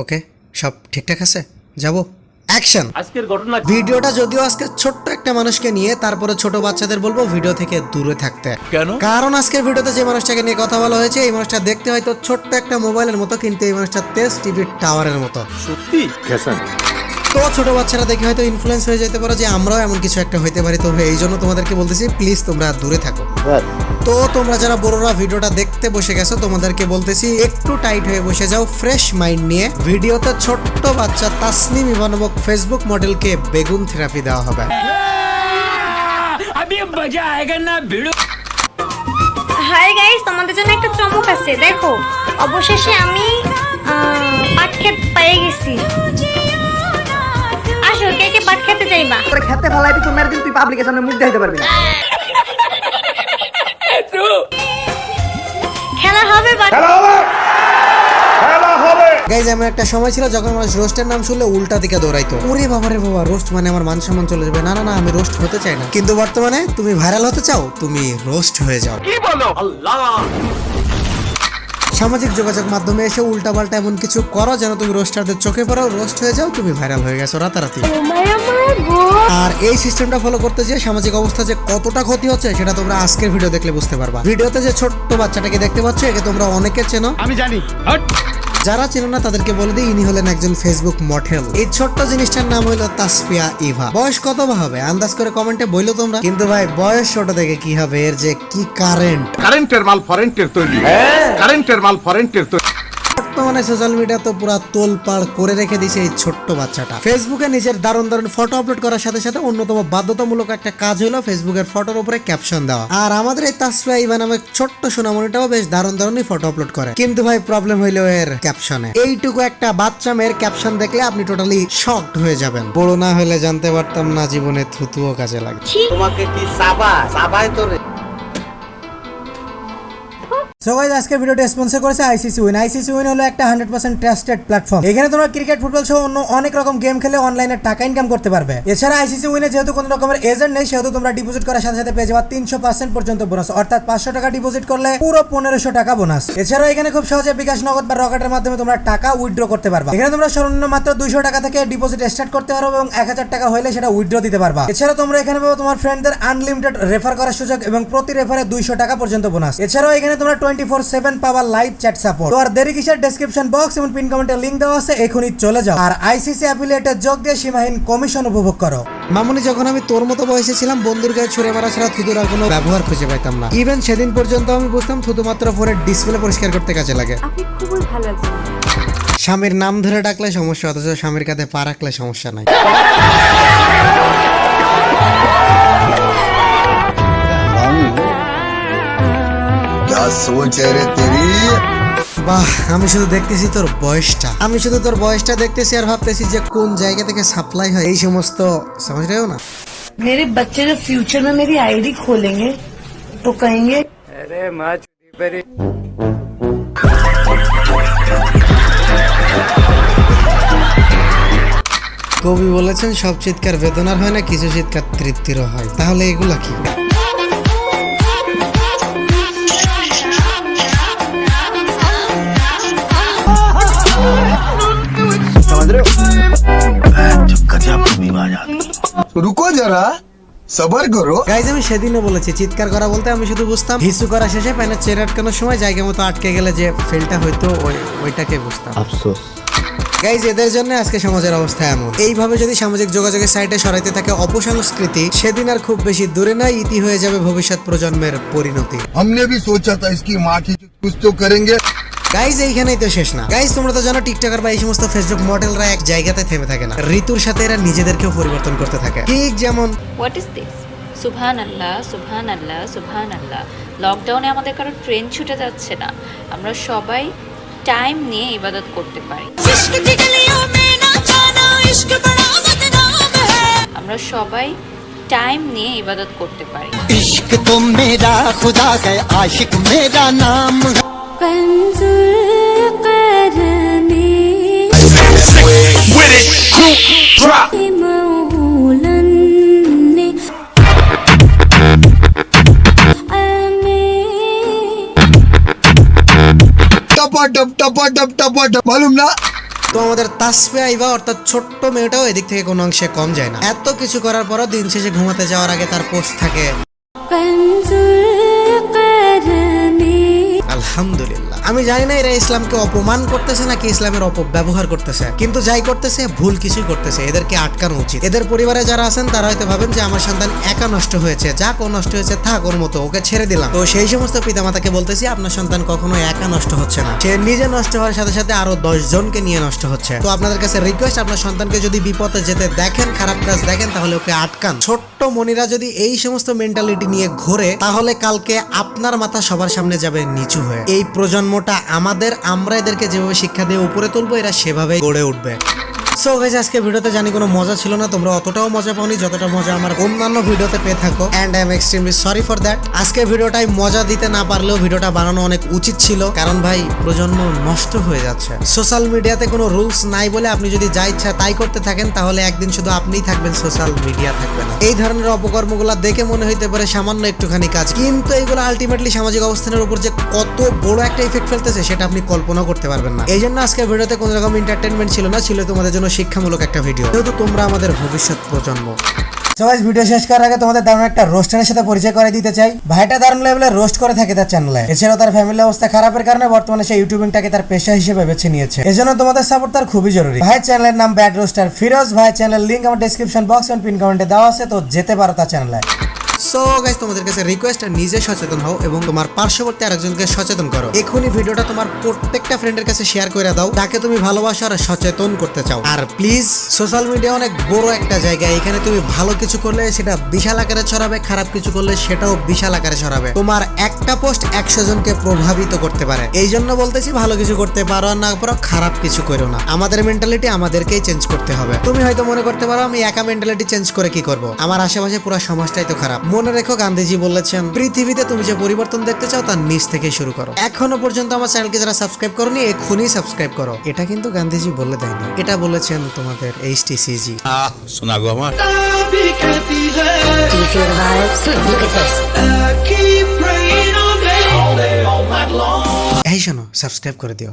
ওকে, সব ঠিকঠাক আছে, যাবো। অ্যাকশন। আজকের ঘটনা, ভিডিওটা যদিও আজকে ছোট্ট একটা মানুষকে নিয়ে, তারপরে ছোট বাচ্চাদের বলবো ভিডিও থেকে দূরে থাকতে। কেন? কারণ আজকের ভিডিওতে যে মানুষটাকে নিয়ে কথা বলা হয়েছে, এই মানুষটা দেখতে হয়তো ছোট্ট একটা মোবাইলের মতো, কিন্তু এই মানুষটা তেজ টিভির টাওয়ারের মতো। সত্যি? তো ছোট বাচ্চারা দেখে হয়তো ইনফ্লুয়েন্স হয়ে যেতে পারে যে আমরাও এমন কিছু একটা হইতে পারি। তো এই জন্য তোমাদেরকে বলতেছি, প্লিজ তোমরা দূরে থাকো। তো তোমরা যারা বড়রা ভিডিওটা দেখতে বসে গেছো, তোমাদেরকে বলতেছি একটু টাইট হয়ে বসে যাও, ফ্রেশ মাইন্ড নিয়ে। ভিডিওতে ছোট্ট বাচ্চা তাসনিম ইভানোভিচ ফেসবুক মডেলকে বেগুন থেরাপি দেওয়া হবে। হাই গাইস, তোমাদের জন্য একটা চমক আছে, দেখো। অবশেষে আমি পাট খেত পেয়ে গেছি। আসো, কে কে পাট খেতে চাইবা? তোরে খেতে ফেলাই দিই, মেরে দিন, তুই পাবলিকের সামনে মুখ দেখাইতে পারবি না। খেলা হবে, গাইজ, এমন একটা সময় ছিল যখন মানুষ রোস্টের নাম শুনলে উল্টা দিকে দৌড়াইতো। ওরে বাবা রে বাবা, রোস্ট মানে আমার মান সম্মান চলে যাবে। না না না, আমি রোস্ট হতে চাই না। কিন্তু বর্তমানে তুমি ভাইরাল হতে চাও, তুমি রোস্ট হয়ে যাও। কি বলো? আল্লাহ! সামাজিক যোগাযোগ মাধ্যমে এসে উল্টাপাল্টা এমন কিছু করো যেন তুমি রোস্টারদের চোখে পড়ো, রোস্ট হয়ে যাও, তুমি ভাইরাল হয়ে গেছো রাতারাতি। আর এই সিস্টেমটা ফলো করতে যে সামাজিক অবস্থা যে কতটা ক্ষতি হচ্ছে, সেটা তোমরা আজকের ভিডিও দেখলে বুঝতে পারবা। ভিডিওতে যে ছোট্ট বাচ্চাটাকে দেখতে পাচ্ছ, একে তোমরা অনেকে চেনো, আমি জানি। যারা চেনো না তাদেরকে বলে দিই, ইনি হলেন একজন ফেসবুক মডেল। এই ছোট্ট জিনিসটার নাম হলো তাসফিয়া ইভা। বয়স কত বা হবে আন্দাজ করে কমেন্টে বইলো তোমরা। কিন্তু ভাই, বয়স ছোট থেকে কি হবে, এর যে কি কারেন্টের মাল ফরেন্টের তৈরি, কারেন্টের মাল ফরেন্টের তৈরি। বর্তমানে সোশ্যাল মিডিয়া তো পুরো তোলপাড় করে রেখে দিয়েছে এই ছোট্ট বাচ্চাটা। ফেসবুকে নিজের দারুণ দারুণ ফটো আপলোড করার সাথে সাথে অন্যতম বাধ্যতামূলক একটা কাজ হলো ফেসবুকের ফটোর উপরে ক্যাপশন দেওয়া। আর আমাদের এই তাসফিয়া ইভা নামের ছোট্ট সোনামণিটাও বেশ দারুণ দারুণই ফটো আপলোড করে। কিন্তু ভাই, প্রবলেম হইলো এর ক্যাপশনে। এইটুকু একটা বাচ্চা মেয়ের ক্যাপশন দেখলে আপনি টোটালি শকড হয়ে যাবেন। বড় না হলে জানতে পারতাম না জীবনে থুতুও কাজে লাগে। তোমাকে কি সাবায় তোরে। সো গাইস, আজকের ভিডিওটি স্পন্সর করেছে আইসিসি উইন। আইসিসি উইন হলো একটা 100% ট্রাস্টেড প্ল্যাটফর্ম। এখানে তোমরা ক্রিকেট, ফুটবল সহ অন্য অনেক রকম গেম খেলে অনলাইনে টাকা ইনকাম করতে পারবে। এছাড়া আইসিসি উইনে যেহেতু কোনো রকমের এজেন্ট নেই, সেহেতু তোমরা ডিপোজিট করার সাথে সাথে পেয়ে যাবে 300% পর্যন্ত বোনাস। অর্থাৎ 500 টাকা ডিপোজিট করলে পুরো 1500 টাকা বোনাস। এছাড়াও এখানে খুব সহজে বিকাশ, নগদ বা রকেটের মাধ্যমে তোমরা টাকা উইথড্র করতে পারবা। এখানে তোমরা সর্বনিম্ন মাত্র 200 টাকা থেকে ডিপোজিট স্টার্ট করতে পারবে এবং 1000 টাকা হলে সেটা উইথড্র দিতে পারবা। এছাড়াও তোমরা এখানে পাবে তোমার ফ্রেন্ডদের আনলিমিটেড রেফার করার সুযোগ এবং প্রতি রেফারে 200 টাকা পর্যন্ত বোনাস। এছাড়াও এখানে তোমরা 24/7 পাওয়া লাইভ চ্যাট সাপোর্ট। তো আর দেরি কিসের, ডেসক্রিপশন বক্স এবং পিন কমেন্টে লিংক দেওয়া আছে, এখনই চলে যাও আর আইসিসি অ্যাফিলিয়েটে যোগ দিয়ে সীমাহীন কমিশন উপভোগ করো। মামুনি, যখন আমি তোর মতো বয়সে ছিলাম, বন্ধুর গায়ে ছুড়ে মারা ছাড়া থুতুর আর কোনো ব্যবহার খুঁজে পাইতাম না। ইভেন সেদিন পর্যন্ত আমি বুঝতাম থুতু মাত্র ফোনের ডিসপ্লে পরিষ্কার করতে কাজে লাগে। আপনি খুবই ভালো আছেন। স্বামীর নাম ধরে ডাকলে সমস্যা, অথচ স্বামীর কাঁধে পা রাখলে সমস্যা নাই। বাহ, আমি শুধু দেখতেছি তোর বয়সটা, দেখতেছি আর ভাবতেছি যে কোন জায়গা থেকে সাপ্লাই হয় এই সমস্ত। समझ रहे हो ना? मेरे बच्चे जब फ्यूचर में मेरी आईडी खोलेंगे तो कहेंगे अरे माँ কবি বলেছেন, সব চিৎকার বেদনার হয় না, কিছু চিৎকার তৃপ্তিরও হয়। তাহলে এগুলা কি? रुको जरा সবার করো। গাইজ, আমি সেদিনও বলেছি, চিৎকার করা বলতে আমি শুধু বুঝতাম হিসু করা শেষে প্যানের চের আটকানোর সময় জায়গা মতো আটকে গেলে যে ফেলটা হয়তো ওইটাকে বুঝতাম। আফসোস। গাইজ, এদের জন্য আজকে সমাজের অবস্থা এমন। এইভাবে যদি সামাজিক যোগাযোগের সাইটে সরাইতে থাকে অপসংস্কৃতি, সেদিন আর খুব বেশি দূরে নয়, ইতি হয়ে যাবে ভবিষ্যৎ প্রজন্মের পরিণতি। हमने भी सोचा था इसकी माँ की कुछ तो करेंगे। গাইজ, এইখানেই তো শেষ না। গাইজ, তোমরা তো জানো টিকটকার বা এই সমস্ত ফেসবুক মডেলরা এক জায়গাতে থেমে থাকে না। ঋতুর সাথে এরা নিজেদেরকেও পরিবর্তন করতে থাকে। ঠিক যেমন হোয়াট ইজ দিস? সুবহানাল্লাহ, সুবহানাল্লাহ, সুবহানাল্লাহ। লকডাউনে আমাদের কারো ট্রেন ছুটে যাচ্ছে না। আমরা সবাই টাইম নিয়ে ইবাদত করতে পারি। আমরা সবাই টাইম নিয়ে ইবাদত করতে পারি। इश्क तो मेरा खुदा का आशिक मेरा नाम टपा टप मालूम ना তো আমাদের তাসফিয়া আইবা অর্থাৎ ছোট্ট মেয়েটাও এদিক থেকে কোনো অংশে কম যায় না। এত কিছু করার পরও দিন শেষে ঘুমাতে যাওয়ার আগে তার পোস্ট থাকে আলহামদুলিল্লাহ। আমি জানি না এরা ইসলামকে অপমান করতেছে নাকি ইসলামের অপব্যবহার করতেছে, কিন্তু যাই করতেছে ভুল কিছুই করতেছে, এদেরকে আটকানো উচিত। এদের পরিবারে যারা আছেন তারা হয়তো ভাবেন যে আমার সন্তান একা নষ্ট হয়েছে, যাক ও নষ্ট হয়েছে থাক, ওর মতো ওকে ছেড়ে দিলাম। তো সেই সমস্ত পিতামাতাকে বলতেছি আপনার সন্তান কখনো একা নষ্ট হচ্ছে না, সে নিজে নষ্ট হওয়ার সাথে সাথে আরো 10 জনকে নিয়ে নষ্ট হচ্ছে। তো আপনাদের কাছে রিকোয়েস্ট, আপনার সন্তানকে যদি বিপদে যেতে দেখেন, খারাপ কাজ দেখেন, তাহলে ওকে আটকান। ছোট্ট মনিরা যদি এই সমস্ত মেন্টালিটি নিয়ে ঘোরে তাহলে কালকে আপনার মাথা সবার সামনে যাবে নিচু হয়ে। এই প্রজন্মটা আমাদের, আমরা এদেরকে যেভাবে শিক্ষা দিয়ে উপরে তুলবো এরা সেভাবেই গড়ে উঠবে। সো গাইস, আজকে ভিডিওতে জানি কোনো মজা ছিল না, তোমরা অতটাও মজা পাওনি যতটা মজা আমার অন্যান্য ভিডিওতে পেয়ে থাকো, and I am extremely sorry for that. আজকে ভিডিওটাই মজা দিতে না পারলেও ভিডিওটা বানানো অনেক উচিত ছিল, কারণ ভাই প্রজন্ম নষ্ট হয়ে যাচ্ছে। সোশ্যাল মিডিয়াতে কোনো রুলস নাই বলে আপনি যদি যা ইচ্ছা তাই করতে থাকেন তাহলে একদিন শুধু আপনিই থাকবেন, সোশ্যাল মিডিয়া থাকবে না। এই ধরনের অপকর্মগুলো দেখে মনে হইতে পারে সামান্য একটুখানি কাজ, কিন্তু এইগুলো আলটিমেটলি সামাজিক অবস্থানের উপর যে কত বড় একটা ইফেক্ট ফেলতেছে সেটা আপনি কল্পনা করতে পারবেন না। এই জন্য আজকে ভিডিওতে কোনো রকম এন্টারটেনমেন্ট ছিল না, ছিল তোমাদের জন্য শিক্ষামূলক একটা ভিডিও, যেহেতু তোমরা আমাদের ভবিষ্যৎ প্রজন্ম। সো গাইস, ভিডিও শেষ করার আগে তোমাদের দারুণ একটা রোস্টারের সাথে পরিচয় করে দিতে চাই। ভাইটা দারুণ লেভেলে রোস্ট করে থাকে তার চ্যানেলে। এছাড়াও তার ফ্যামিলি অবস্থা খারাপের কারণে বর্তমানে সে ইউটিউবিংটাকে তার পেশা হিসেবে বেছে নিয়েছে। এজন্য তোমাদের সাপোর্ট তার খুবই জরুরি। ভাইয়ের চ্যানেলের নাম ব্যাড রোস্টার ফিরোজ। ভাইয়ের চ্যানেলের লিংক আমার ডেসক্রিপশন বক্স এবং পিন কমেন্টে দেওয়া আছে, তো যেতে পারো তার চ্যানেলে। সো গাইস, তোমাদের কাছে রিকোয়েস্ট, নিজে সচেতন হও এবং তোমার পার্শ্ববর্তী আরেকজনকে সচেতন করো। এখনই ভিডিওটা তোমার প্রত্যেকটা ফ্রেন্ডের কাছে শেয়ার করে দাও যাকে তুমি ভালোবাসো আর সচেতন করতে চাও। আর প্লিজ, সোশ্যাল মিডিয়া অনেক বড় একটা জায়গা, এখানে তুমি ভালো কিছু করলে সেটা বিশাল আকারে ছড়াবে, খারাপ কিছু করলে সেটাও বিশাল আকারে ছড়াবে। তোমার একটা পোস্ট 100 জনকে প্রভাবিত করতে পারে। এই জন্য বলতেছি, ভালো কিছু করতে পারো আর না পারো, খারাপ কিছু করো না। আমাদের মেন্টালিটি আমাদেরকেই চেঞ্জ করতে হবে। তুমি হয়তো মনে করতে পারো আমি একা মেন্টালিটি চেঞ্জ করে কি করব, আমার আশেপাশে পুরো সমাজটাই তো খারাপ। মনে রেখো, গান্ধীজি বলেছেন পৃথিবীতে তুমি যে পরিবর্তন দেখতে চাও তার নিচ থেকে শুরু করো। এখনো পর্যন্ত আমার চ্যানেলকে যারা সাবস্ক্রাইব করোনি এখনই সাবস্ক্রাইব করো। এটা কিন্তু গান্ধীজি বলে দেয়নি, এটা বলেছেন তোমাদের HTCG। শোনা গো আমার এই শোনো, সাবস্ক্রাইব করে দিও।